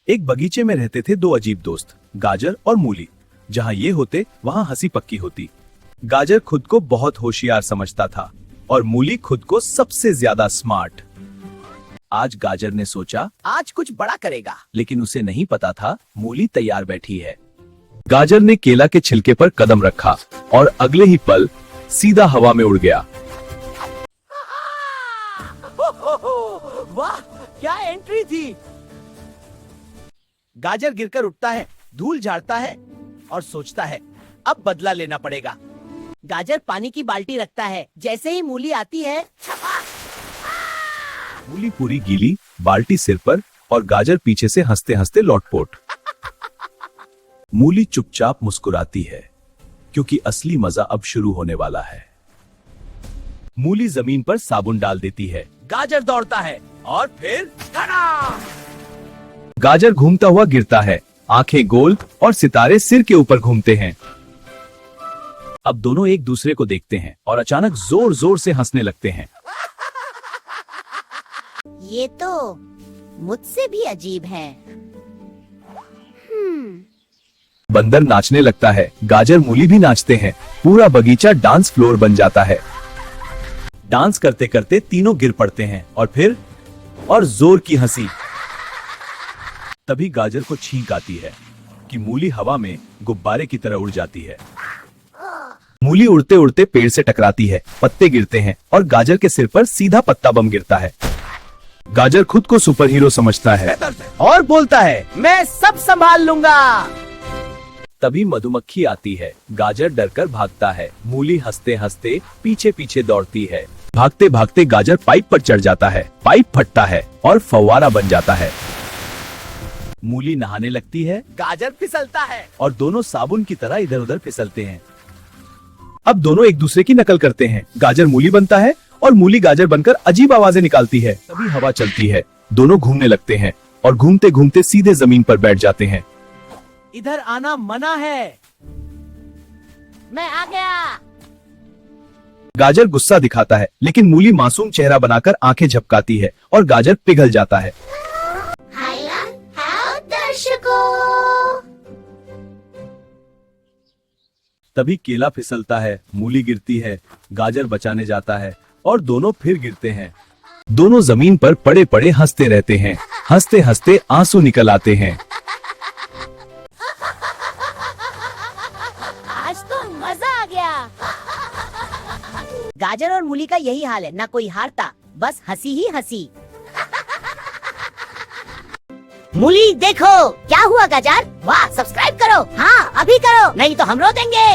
एक बगीचे में रहते थे दो अजीब दोस्त, गाजर और मूली। जहाँ ये होते वहाँ हंसी पक्की होती। गाजर खुद को बहुत होशियार समझता था और मूली खुद को सबसे ज्यादा स्मार्ट। आज गाजर ने सोचा आज कुछ बड़ा करेगा, लेकिन उसे नहीं पता था मूली तैयार बैठी है। गाजर ने केला के छिलके पर कदम रखा और अगले ही पल सीधा हवा में उड़ गया। वाह, क्या एंट्री थी। गाजर गिरकर उठता है, धूल झाड़ता है और सोचता है अब बदला लेना पड़ेगा। गाजर पानी की बाल्टी रखता है। जैसे ही मूली आती है, मूली पूरी गीली, बाल्टी सिर पर और गाजर पीछे से हंसते हंसते लौटपोट। मूली चुपचाप मुस्कुराती है क्योंकि असली मजा अब शुरू होने वाला है। मूली जमीन पर साबुन डाल देती है। गाजर दौड़ता है और फिर धड़ा! गाजर घूमता हुआ गिरता है, आंखें गोल और सितारे सिर के ऊपर घूमते हैं। अब दोनों एक दूसरे को देखते हैं और अचानक जोर जोर से हंसने लगते हैं। ये तो मुझसे भी अजीब है। बंदर नाचने लगता है, गाजर मूली भी नाचते हैं। पूरा बगीचा डांस फ्लोर बन जाता है। डांस करते करते तीनों गिर पड़ते हैं और फिर और जोर की हंसी। तभी गाजर को छींक आती है कि मूली हवा में गुब्बारे की तरह उड़ जाती है। मूली उड़ते उड़ते पेड़ से टकराती है, पत्ते गिरते हैं और गाजर के सिर पर सीधा पत्ता बम गिरता है। गाजर खुद को सुपर हीरो समझता है और बोलता है मैं सब संभाल लूंगा। तभी मधुमक्खी आती है। गाजर डरकर भागता है, मूली हंसते हंसते पीछे पीछे दौड़ती है। भागते भागते गाजर पाइप पर चढ़ जाता है, पाइप फटता है और फव्वारा बन जाता है। मूली नहाने लगती है, गाजर फिसलता है और दोनों साबुन की तरह इधर उधर फिसलते हैं। अब दोनों एक दूसरे की नकल करते हैं। गाजर मूली बनता है और मूली गाजर बनकर अजीब आवाजें निकालती है। तभी हवा चलती है, दोनों घूमने लगते हैं और घूमते घूमते सीधे जमीन पर बैठ जाते हैं। इधर आना मना है। मैं आ गया। गाजर गुस्सा दिखाता है, लेकिन मूली मासूम चेहरा बनाकर आंखें झपकाती है और गाजर पिघल जाता है। तभी केला फिसलता है, मूली गिरती है, गाजर बचाने जाता है और दोनों फिर गिरते हैं। दोनों जमीन पर पड़े पड़े हंसते रहते हैं। हंसते हंसते आंसू निकल आते हैं। आज तो मजा आ गया। गाजर और मूली का यही हाल है, ना कोई हारता, बस हंसी ही हंसी। मूली देखो क्या हुआ गाजर। वाह, सब्सक्राइब करो। हाँ अभी करो, नहीं तो हम रो देंगे।